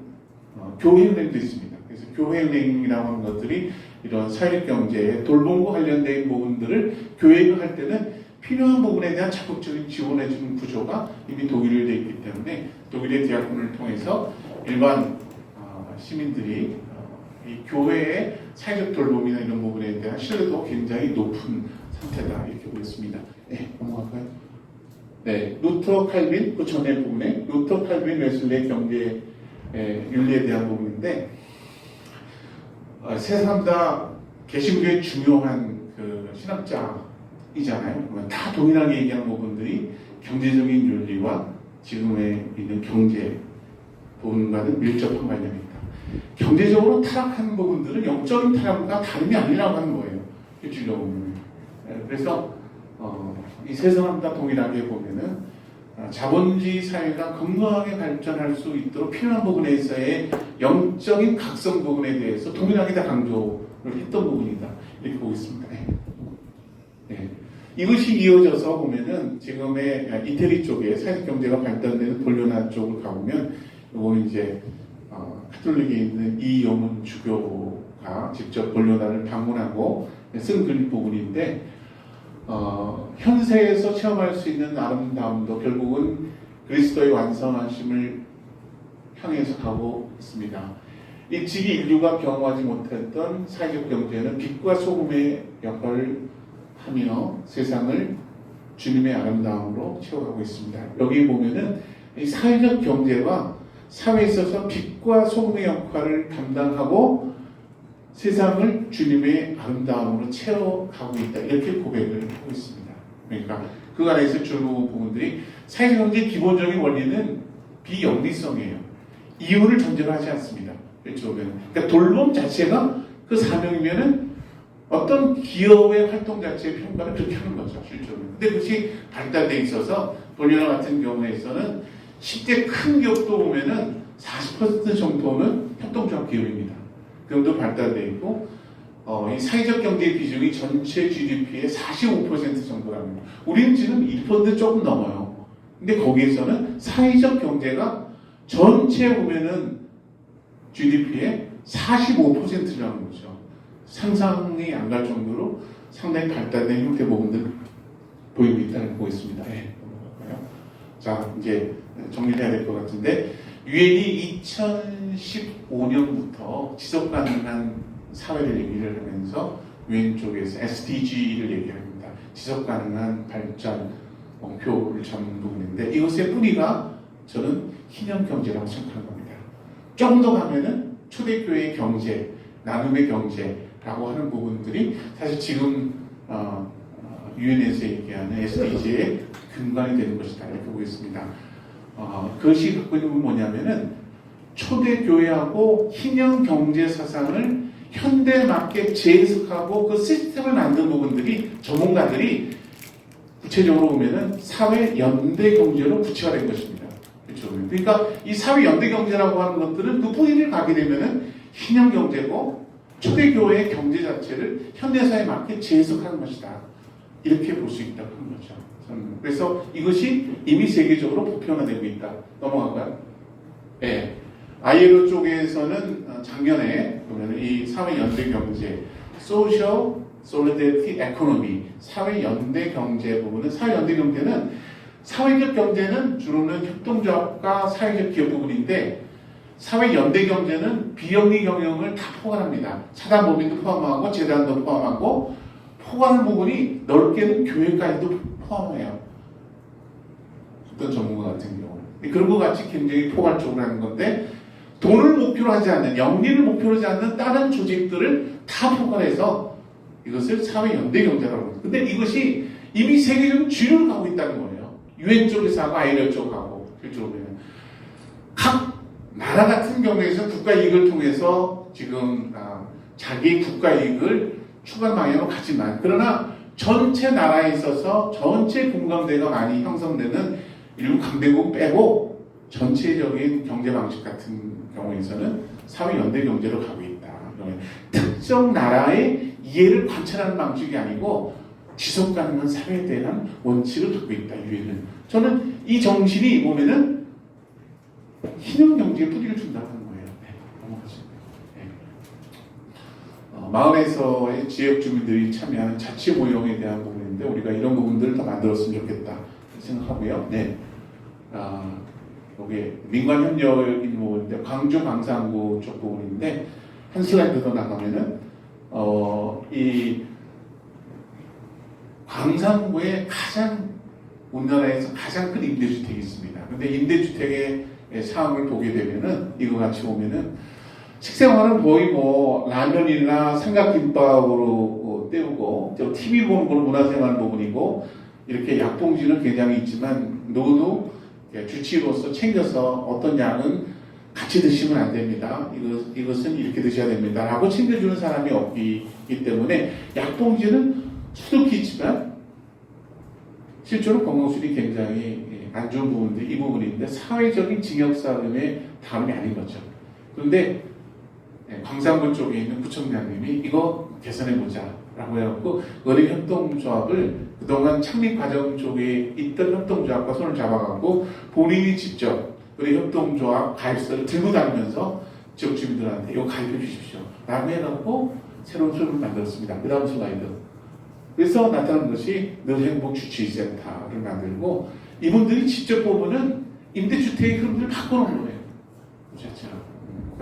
교회은행도 있습니다. 그래서 교회은행이라고 하는 것들이 이런 사회적 경제에 돌봄과 관련된 부분들을 교회가 할 때는 필요한 부분에 대한 적극적인 지원해주는 구조가 이미 독일에 되어 있기 때문에 독일의 디아코니를 통해서 일반 시민들이 이 교회의 사회적 돌봄이나 이런 부분에 대한 신뢰도가 굉장히 높은 상태다 이렇게 보겠습니다. 네, 넘어갈까요? 네, 루터 칼빈 그 전에 부분에 루터 칼빈 웨슬리의 경제 윤리에 대한 부분인데 세 사람 다 개신교의 중요한 그 신학자이잖아요. 다 동일하게 얘기하는 부분들이 경제적인 윤리와 지금에 있는 경제 부분과는 밀접한 관련이 있다. 경제적으로 타락하는 부분들은 영적인 타락과 다름이 아니라고 하는 거예요. 실질적으로 보면. 그래서 이 세 사람 다 동일하게 보면은 자본주의 사회가 건강하게 발전할 수 있도록 필요한 부분에 있어의 영적인 각성 부분에 대해서 동일하게 다 강조를 했던 부분이다. 이렇게 보고 있습니다. 네. 이것이 이어져서 보면은 지금의 이태리 쪽에 사회적 경제가 발달되는 볼로나 쪽을 가보면 이거는 이제 카톨릭에 있는 이영훈 주교가 직접 볼로나를 방문하고 쓴 글 부분인데 현세에서 체험할 수 있는 아름다움도 결국은 그리스도의 완성하심을 향해서 가고 있습니다. 일찍이 인류가 경험하지 못했던 사회적 경제는 빛과 소금의 역할을 하며 세상을 주님의 아름다움으로 채워가고 있습니다. 여기 보면은 이 사회적 경제가 사회에 있어서 빛과 소금의 역할을 담당하고 세상을 주님의 아름다움으로 채워가고 있다. 이렇게 고백을 하고 있습니다. 그러니까 그 안에서 주로 부분들이 사회경제의 기본적인 원리는 비영리성이에요. 이윤을 전제로 하지 않습니다. 그렇죠? 그러니까 돌봄 자체가 그 사명이면은 어떤 기업의 활동 자체의 평가는 그렇게 하는 거죠. 실제로. 근데 그것이 발달되어 있어서 볼리나 같은 경우에서는 10대 큰 기업도 보면은 40% 정도는 협동조합 기업입니다. 그 정도 발달되어 있고 이 사회적 경제의 비중이 전체 GDP의 45% 정도랍니다. 우리는 지금 1% 조금 넘어요. 근데 거기에서는 사회적 경제가 전체 보면은 GDP의 45%라는 거죠. 상상이 안 갈 정도로 상당히 발달된 형태 부분들 보이고 있다는 보고 있습니다. 네, 넘어갈까요? 자, 이제 정리해야 될 것 같은데 유엔이 2015년부터 지속 가능한 사회를 얘기를 하면서 유엔 쪽에서 SDG를 얘기합니다. 지속 가능한 발전 목표를 잡는 부분인데 이것의 뿌리가 저는 희년 경제라고 생각하는 겁니다. 조금 더 가면은 초대교회의 경제, 나눔의 경제라고 하는 부분들이 사실 지금 유엔에서 얘기하는 SDG의 근간이 되는 것이다 이렇게 보겠습니다. 그것이 갖고 있는 건 뭐냐면은 초대교회하고 희년 경제 사상을 현대에 맞게 재해석하고 그 시스템을 만든 부분들이 전문가들이 구체적으로 보면은 사회 연대 경제로 구체화된 것입니다. 그렇죠? 그러니까 이 사회 연대 경제라고 하는 것들은 그 뿌리를 가게 되면은 희년 경제고 초대교회의 경제 자체를 현대사에 맞게 재해석하는 것이다. 이렇게 볼 수 있다고 하는 거죠. 그래서 이것이 이미 세계적으로 보편화되고 있다. 넘어갈까요? 네. ILO 쪽에서는 작년에 보면 이 사회 연대 경제, Social Solidarity Economy, 사회 연대 경제 부분은 사회 연대 경제는 사회적 경제는 주로는 협동조합과 사회적 기업 부분인데 사회 연대 경제는 비영리 경영을 다 포괄합니다. 차단법인도 포함하고 재단도 포함하고 포괄하는 부분이 넓게는 교회까지도 포함해요. 어떤 전문가 같은 경우는. 그런 것 같이 굉장히 포괄적으로 하는 건데 돈을 목표로 하지 않는, 영리를 목표로 하지 않는 다른 조직들을 다 포괄해서 이것을 사회 연대 경제라고 합니다. 근데 이것이 이미 세계적인 주류를 가고 있다는 거예요. 유엔 쪽에서 하고 아이리아 쪽으로 하고 실제로 보면 각 나라 같은 경우에서 국가 이익을 통해서 지금 자기 국가 이익을 추구하는 방향으로 가지만 그러나 전체 나라에 있어서 전체 공감대가 많이 형성되는 일부 강대국 빼고 전체적인 경제 방식 같은 경우에서는 사회 연대 경제로 가고 있다. 특정 나라의 이해를 관찰하는 방식이 아니고 지속 가능한 사회에 대한 원칙을 갖고 있다. 유엔은. 저는 이 정신이 보면은 희망 경제에 뿌리를 준다고 하는 거예요. 네, 넘어가겠습니다. 네. 마을에서의 지역 주민들이 참여하는 자치 모형에 대한 부분인데 우리가 이런 부분들을 더 만들었으면 좋겠다 생각하고요. 네. 여기 민관 협력인 부분인데 광주 광산구 쪽 부분인데 한 슬라이드 더 나가면은 이 광산구에 가장 우리나라에서 가장 큰 임대주택이 있습니다. 근데 임대주택의 상황을 보게 되면은 이거 같이 보면은 식생활은 거의 뭐 라면이나 삼각김밥으로 때우고 TV 보는 건 문화생활 부분이고 이렇게 약봉지는 굉장히 있지만 누구도 주치의로서 챙겨서 어떤 양은 같이 드시면 안 됩니다. 이것은 이렇게 드셔야 됩니다. 라고 챙겨주는 사람이 없기 때문에 약봉지는 수두룩히 있지만 실제로 건강수준이 굉장히 안 좋은 부분들이 이 부분인데 사회적인 징역사금의 다름이 아닌 거죠. 그런데 광산구 쪽에 있는 구청장님이 이거 개선해보자 라고 해갖고 의료협동조합을 그동안 창립 과정 쪽에 있던 협동조합과 손을 잡아갖고 본인이 직접 의료협동조합 가입서를 들고 다니면서 지역 주민들한테 이거 가입해 주십시오 라고 해갖고 새로운 수업을 만들었습니다. 그 다음 슬라이드. 그래서 나타난 것이 늘행복주치의센터를 만들고 이분들이 직접 보면은 임대주택의 흐름들을 바꿔놓은 거예요. 그 자체가.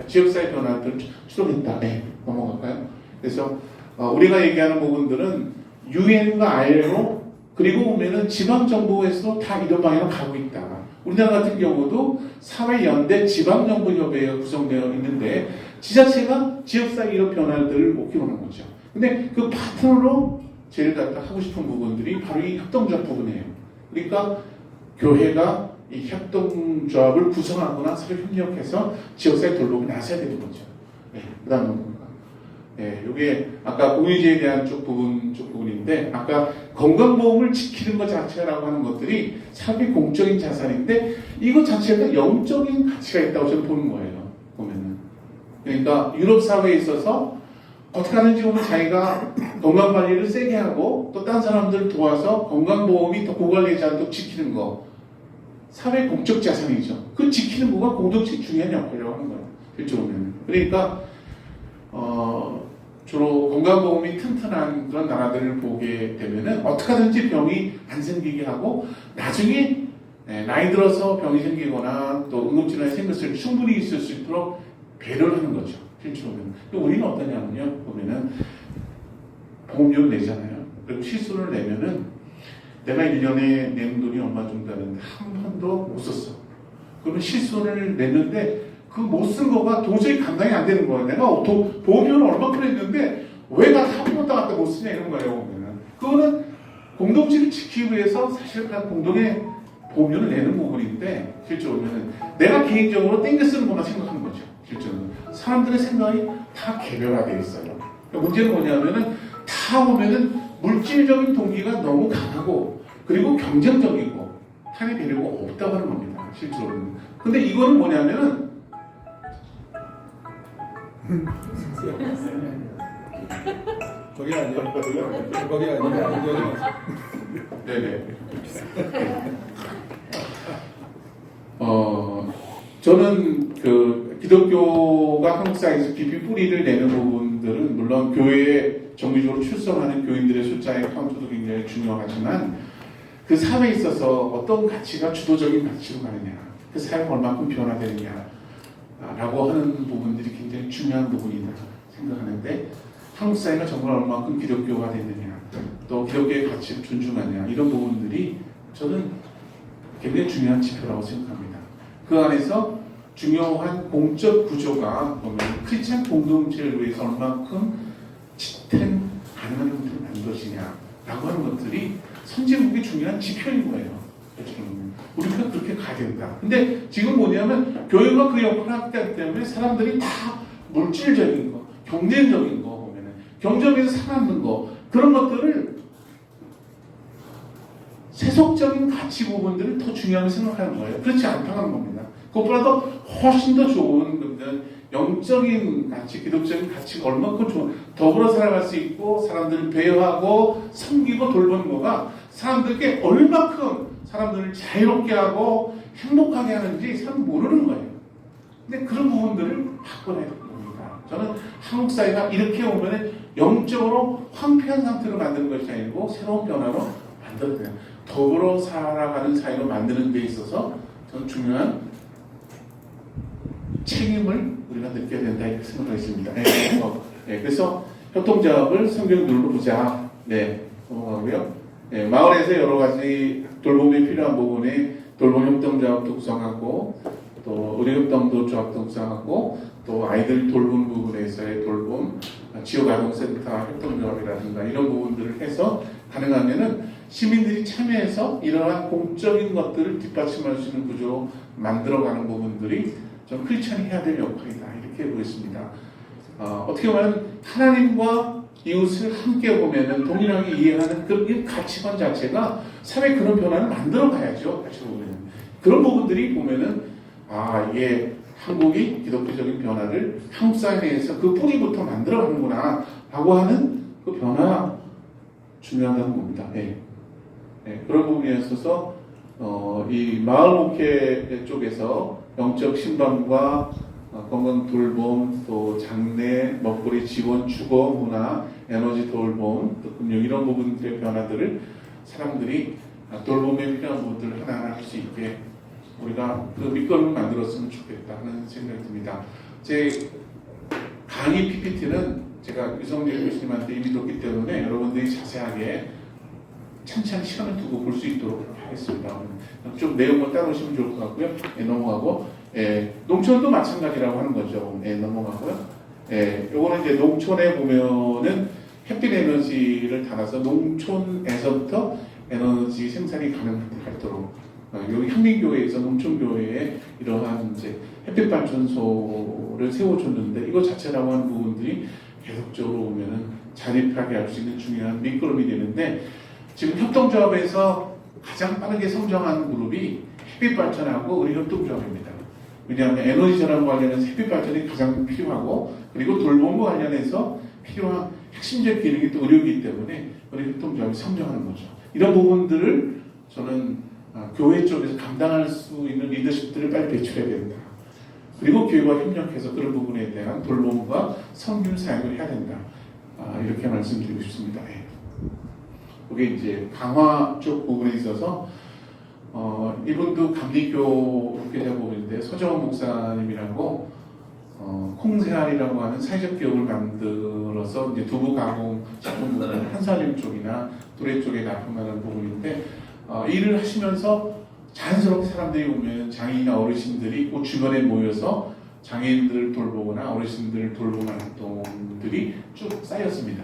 지역사회 변화들을 추동했다. 네, 넘어갈까요? 그래서 우리가 얘기하는 부분들은 유엔과 ILO 그리고 보면은 지방정부에서 다 이런 방향으로 가고 있다. 우리나라 같은 경우도 사회연대 지방정부협회가 구성되어 있는데 지자체가 지역사회 이런 변화들을 목표하는 거죠. 근데 그 파트너로 제일 갖다 하고 싶은 부분들이 바로 이 협동조합 부분이에요. 그러니까 교회가 이 협동조합을 구성하거나 서로 협력해서 지역사회 돌보기 나서야 되는 거죠. 네, 그 다음 네, 이게 아까 공유제에 대한 쪽 부분인데 아까 건강보험을 지키는 것 자체라고 하는 것들이 사람의 공적인 자산인데 이것 자체가 영적인 가치가 있다고 저는 보는 거예요. 보면은 그러니까 유럽 사회에 있어서 어떻게 하는지 보면 자기가 건강관리를 세게 하고 또 다른 사람들을 도와서 건강보험이 더 고갈되지 않도록 지키는 거 사회 공적 자산이죠. 그 지키는 거가 공동체의 중요한 역할이라고 하는 거예요. 실제로 보면 그러니까 주로 건강보험이 튼튼한 그런 나라들을 보게 되면은 어떻게 하든지 병이 안 생기게 하고 나중에 나이 들어서 병이 생기거나 또 응급질환이 생겼을 때 충분히 있을 수 있도록 배려를 하는 거죠. 실제로 보면. 우리는 어떠냐면요. 보면은 보험료를 내잖아요. 그리고 실수를 내면은 내가 1년에 내는 돈이 얼마 정도 하는데 한 번도 못 썼어. 그러면 실수를 냈는데 그 못 쓴 거가 도저히 감당이 안 되는 거예요. 내가 보험료를 얼마큼 했는데 왜 나 한 번도 갖다 못 쓰냐 이런 거예요. 보면은. 그거는 공동체를 지키기 위해서 사실 그냥 공동의 보험료를 내는 부분인데 실제로 보면은 내가 개인적으로 땡겨 쓰는 거나 생각하는 거죠. 실제로 사람들의 생각이 다 개별화되어 있어요. 그러니까 문제는 뭐냐면은 다 보면은 물질적인 동기가 너무 강하고 그리고 경쟁적이고 타의 배려가 없다고 하는 겁니다. 실제로는. 근데 이거는 뭐냐면은 거기 아니야. 거기 아니야. 네네. 저는 그 기독교가 한국 사회에서 깊이 뿌리를 내는 부분들은 물론 교회에 정기적으로 출석하는 교인들의 숫자의 카운트도 굉장히 중요하지만 그 사회에 있어서 어떤 가치가 주도적인 가치로 가느냐, 그 사회가 얼마큼 변화되느냐 라고 하는 부분들이 굉장히 중요한 부분이다 생각하는데 한국 사회가 정말 얼마큼 기독교가 됐느냐 또 기독교의 가치를 존중하냐, 이런 부분들이 저는 굉장히 중요한 지표라고 생각합니다. 그 안에서 중요한 공적 구조가 보면 크리스찬 공동체를 위해서 얼만큼 지탱 가능한 것들을 만들 것이냐라고 하는 것들이 선진국의 중요한 지표인 거예요. 우리가 그렇게 가야 된다. 근데 지금 뭐냐면 교회가 그 역할을 하기 때문에 사람들이 다 물질적인 거, 경쟁적인 거 보면은 경쟁에서 살아남는 거, 그런 것들을 세속적인 가치 부분들을 더 중요하게 생각하는 거예요. 그렇지 않다는 겁니다. 그것보다도 훨씬 더 좋은 영적인 가치, 기독적인 가치가 얼마큼 좋은, 더불어 살아갈 수 있고 사람들을 배려하고 섬기고 돌보는 거가 사람들께 얼마큼 사람들을 자유롭게 하고 행복하게 하는지 사람 모르는 거예요. 근데 그런 부분들을 바꿔내야 됩니다. 저는 한국 사회가 이렇게 오면 영적으로 황폐한 상태로 만드는 것이 아니고 새로운 변화로 만들어야 돼요. 더불어 살아가는 사회로 만드는 데 있어서 저는 중요한 책임을 우리가 느껴야 된다 이렇게 생각하겠습니다. 그래서 협동작업을 성경 눌러보자. 넘어가고요. 마을에서 여러 가지 돌봄이 필요한 부분에 돌봄 협동작업도 구성하고, 또 의료협동도 조합도 구성하고, 또 아이들 돌보는 부분에서의 돌봄, 지역아동센터 협동조합이라든가 이런 부분들을 해서 가능하면은 시민들이 참여해서 이러한 공적인 것들을 뒷받침할 수 있는 구조로 만들어가는 부분들이 좀 크리스찬이 해야 될 역할이다 이렇게 보겠습니다. 어떻게 보면 하나님과 이웃을 함께 보면은 동일하게 이해하는 그 가치관 자체가 사회 그런 변화를 만들어 가야죠. 같이 보면은 그런 부분들이 보면은 이게 한국이 기독교적인 변화를 한국 사회에서 그 뿌리부터 만들어 가는구나 라고 하는 그 변화 중요하다는 겁니다. 그런 부분에 있어서 이 마을 목회 쪽에서 영적 신방과 건강 돌봄, 또 장래, 먹거리 지원, 주거, 문화, 에너지 돌봄, 또 금융 이런 부분들의 변화들을 사람들이 돌봄에 필요한 부분들을 하나하나 할 수 있게 우리가 그 밑거름을 만들었으면 좋겠다 하는 생각이 듭니다. 제 강의 PPT는 제가 유성재 교수님한테 이미 뒀기 때문에 여러분들이 자세하게 찬찬히 시간을 두고 볼 수 있도록 하겠습니다. 좀 내용을 따라오시면 좋을 것 같고요. 넘어가고, 농촌도 마찬가지라고 하는 거죠. 넘어가고요. 요거는 이제 농촌에 보면은 햇빛 에너지를 달아서 농촌에서부터 에너지 생산이 가능하도록 여기 한민교회에서 농촌교회에 이러한 이제 햇빛 발전소를 세워줬는데 이거 자체라고 하는 부분들이 계속적으로 오면은 자립하게 할 수 있는 중요한 밑거름이 되는데, 지금 협동조합에서 가장 빠르게 성장한 그룹이 햇빛 발전하고 의료협동조합입니다. 왜냐하면 에너지 전환 관련해서 햇빛 발전이 가장 필요하고, 그리고 돌봄과 관련해서 필요한 핵심적 기능이 또 의료이기 때문에 의료협동조합이 성장하는 거죠. 이런 부분들을 저는 교회 쪽에서 감당할 수 있는 리더십들을 빨리 배출해야 된다. 그리고 교회와 협력해서 그런 부분에 대한 돌봄과 성균 사역을 해야 된다. 이렇게 말씀드리고 싶습니다. 그게 이제 강화 쪽 부분에 있어서 이분도 감리교 목회자 부분인데 서정원 목사님이라고 콩새알이라고 하는 사회적 기업을 만들어서 이제 두부 가공 식품 부분을 한사림 쪽이나 도래 쪽에 납품하는 부분인데, 일을 하시면서 자연스럽게 사람들이 오면 장애인이나 어르신들이 그 주변에 모여서 장애인들을 돌보거나 어르신들을 돌보는 활동들이 쭉 쌓였습니다.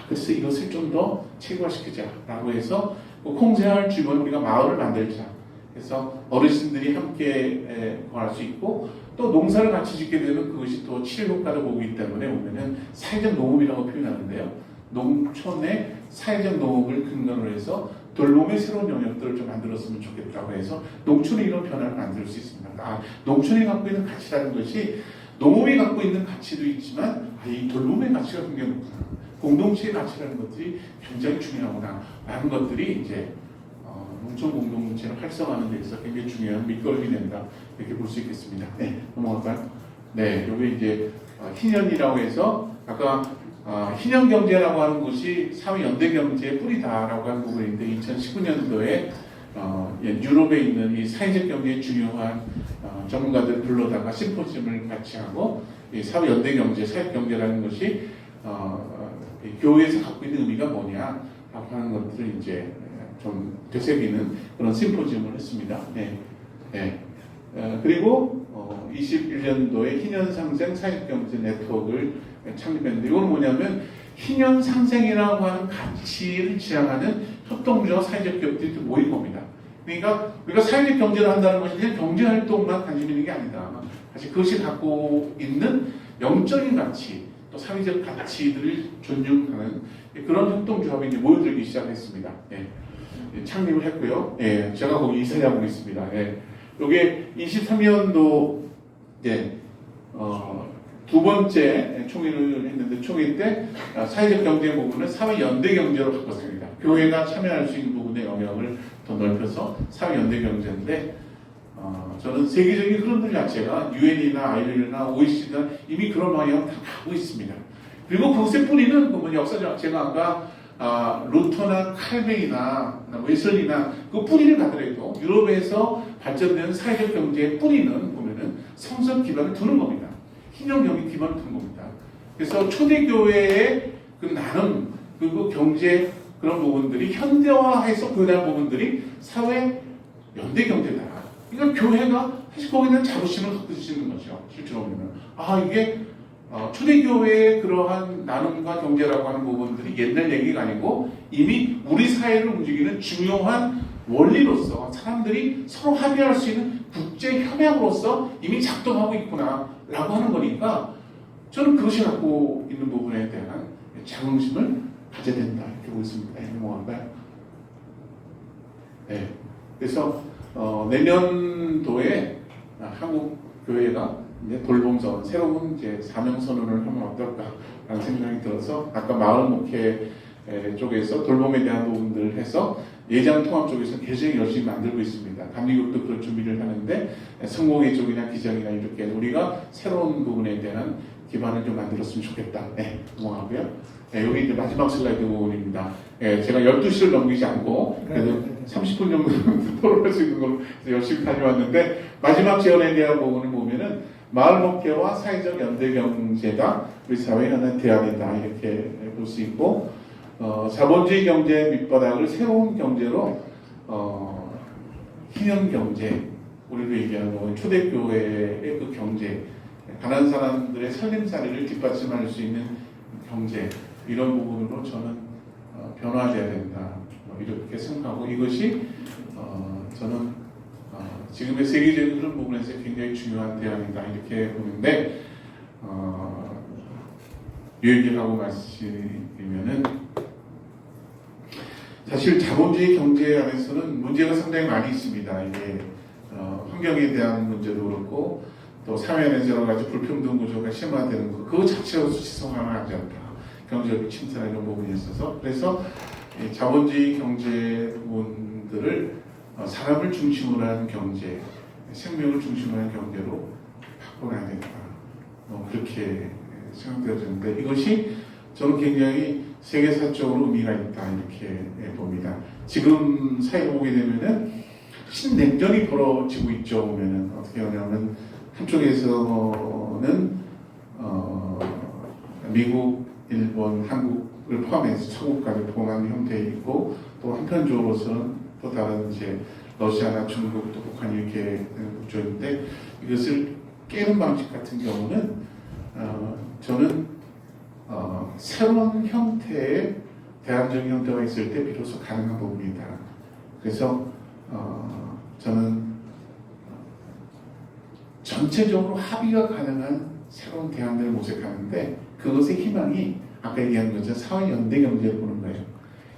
그래서 이것을 좀 더 체계화시키자라고 해서 콩새알 주변에 우리가 마을을 만들자. 그래서 어르신들이 함께 거할 수 있고, 또 농사를 같이 짓게 되면 그것이 또 치료 효과를 보기 때문에 보면은 사회적 농업이라고 표현하는데요. 농촌의 사회적 농업을 근거로 해서 돌봄의 새로운 영역들을 좀 만들었으면 좋겠다고 해서 농촌에 이런 변화를 만들 수 있습니다. 농촌이 갖고 있는 가치라는 것이 농업이 갖고 있는 가치도 있지만 이 돌봄의 가치가 굉장히 높구나. 공동체의 가치라는 것들이 굉장히 중요하구나 라는 것들이 이제 농촌 공동체를 활성화하는 데 있어서 굉장히 중요한 밑거름이 된다 이렇게 볼 수 있겠습니다. 넘어갈까요? 여기 이제 희년이라고 해서 아까 희년경제라고 하는 것이 사회연대경제의 뿌리다라고 하는 부분인데, 2019년도에 유럽에 있는 이 사회적 경제의 중요한 전문가들 불러다가 심포지엄을 같이 하고, 이 사회연대경제, 사회경제라는 것이 교회에서 갖고 있는 의미가 뭐냐라고 하는 것들을 이제 좀 되새기는 그런 심포지움을 했습니다. 네. 네. 그리고 21년도에 희년상생 사회경제 네트워크를 창립했는데 이건 뭐냐면 희년상생이라고 하는 가치를 지향하는 협동조합 사회적 기업들이 모인 겁니다. 그러니까 우리가 사회적 경제를 한다는 것이 그냥 경제활동만 관심 있는 게 아니다. 사실 그것이 갖고 있는 영적인 가치 또 사회적 가치들을 존중하는 그런 협동조합이 이제 모여들기 시작했습니다. 예. 창립을 했고요. 예. 제가 거기 이사장으로 있습니다. 예. 요게 23년도 두 번째 총회를 했는데 총회 때 사회적 경제 부분을 사회 연대 경제로 바꿨습니다. 교회가 참여할 수 있는 부분의 영역을 더 넓혀서 사회 연대 경제인데 저는 세계적인 흐름들 자체가 UN이나 ILO나 OECD나 이미 그런 방향을 다 가고 있습니다. 그리고 그것의 뿌리는 역사적 제가 아까 루터나 칼뱅이나 웨슬리나 그 뿌리를 가더라도 유럽에서 발전된 사회적 경제의 뿌리는 보면은 성서 기반을 두는 겁니다. 신념적인 기반을 두는 겁니다. 그래서 초대교회의 그 나름 그리고 경제 그런 부분들이 현대화해서 표현한 부분들이 사회 연대 경제다. 그러니까 교회가 사실 거기는 자부심을 갖고 있는 거죠. 실제로 보면 이게 초대교회의 그러한 나눔과 경제라고 하는 부분들이 옛날 얘기가 아니고 이미 우리 사회를 움직이는 중요한 원리로서 사람들이 서로 합의할 수 있는 국제 협약으로서 이미 작동하고 있구나 라고 하는 거니까 저는 그것이 갖고 있는 부분에 대한 자긍심을 가져야 된다 이렇게 보고 있습니다. 넘어갈까요? 네. 그래서 내년도에 한국 교회가 이제 돌봄선 새로운 이제 사명 선언을 하면 어떨까라는 생각이 들어서 아까 마을 목회 쪽에서 돌봄에 대한 부분들을 해서 예장 통합 쪽에서 계획 열심히 만들고 있습니다. 감리교육도 그런 준비를 하는데 성공회 쪽이나 기장이나 이렇게 우리가 새로운 부분에 대한 기반을 좀 만들었으면 좋겠다. 네, 넘어가고요. 여기 이제 마지막 슬라이드 부분입니다. 제가 12시를 넘기지 않고 그래도 30분 정도 토론할 수 있는 걸로 열심히 다녀왔는데 마지막 지원에 대한 부분을 보면은 마을 목회와 사회적 연대 경제가 우리 사회의 하나의 대안이다 이렇게 볼 수 있고 자본주의 경제의 밑바닥을 새로운 경제로 희년 경제 우리도 얘기하는 초대교회의 그 경제 가난한 사람들의 살림살이를 뒷받침할 수 있는 경제 이런 부분으로 저는 변화돼야 된다 이렇게 생각하고 이것이 저는 지금의 세계적인 그런 부분에서 굉장히 중요한 대안이다 이렇게 보는데 이 얘기를 하고 말씀드리면은 사실 자본주의 경제 안에서는 문제가 상당히 많이 있습니다. 이게 환경에 대한 문제도 그렇고 또 사회 안에서 여러 가지 불평등 구조가 심화되는 것 그거 자체로 수치성하지 않다. 경제적 침체나 이런 부분이 있어서 그래서 자본주의 경제 부분들을 사람을 중심으로 하는 경제, 생명을 중심으로 하는 경제로 바꿔놔야 된다. 그렇게 생각되어지는데 이것이 저는 굉장히 세계사적으로 의미가 있다 이렇게 봅니다. 지금 사회를 보게 되면은 신냉전이 벌어지고 있죠. 보면은 어떻게 하냐면 한쪽에서는 미국, 일본, 한국을 포함해서 서구까지 포함한 형태에 있고 또 한편적으로서는 또 다른 이제 러시아나 중국 또 북한이 이렇게 구조인데 이것을 깨는 방식 같은 경우는 저는 새로운 형태의 대안적인 형태가 있을 때 비로소 가능한 부분이다. 그래서 저는 전체적으로 합의가 가능한 새로운 대안들을 모색하는데 그것의 희망이 아까 얘기한 것처럼 사회 연대 경제를 보는 거예요.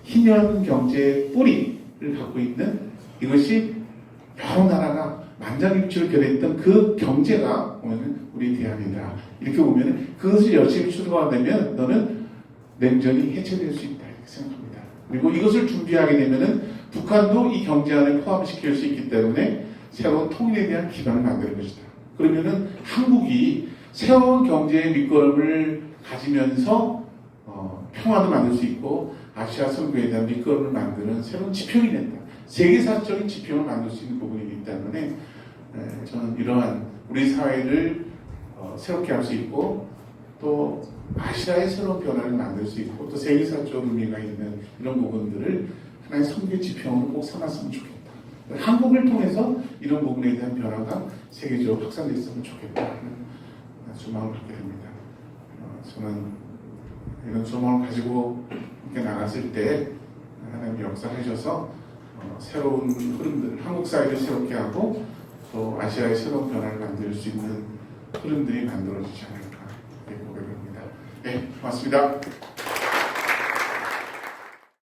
희년 경제의 뿌리를 갖고 있는 이것이 여러 나라가 만장일치로 결했던 그 경제가 보면 우리 대안이다. 이렇게 보면 그것을 열심히 추구하게 너는 냉전이 해체될 수 있다 이렇게 생각합니다. 그리고 이것을 준비하게 되면은 북한도 이 경제 안에 포함시킬 수 있기 때문에 새로운 통일에 대한 기반을 만드는 것이다. 그러면은 한국이 새로운 경제의 밑거름을 가지면서 평화도 만들 수 있고 아시아 선교에 대한 밑거름을 만드는 새로운 지평이 된다. 세계사적인 지평을 만들 수 있는 부분이기 때문에 저는 이러한 우리 사회를 새롭게 할 수 있고 또 아시아의 새로운 변화를 만들 수 있고 또 세계사적 의미가 있는 이런 부분들을 하나의 선교 지평으로 꼭 삼았으면 좋겠다. 한국을 통해서 이런 부분에 대한 변화가 세계적으로 확산됐으면 좋겠다 하는 소망을 갖게 됩니다. 저는 이런 소망을 가지고 함께 나갔을 때 하나님이 역사하셔서 새로운 흐름들, 한국 사회를 새롭게 하고 또 아시아의 새로운 변화를 만들 수 있는 흐름들이 만들어지지 않을까 이렇게 보게 됩니다. 네, 고맙습니다.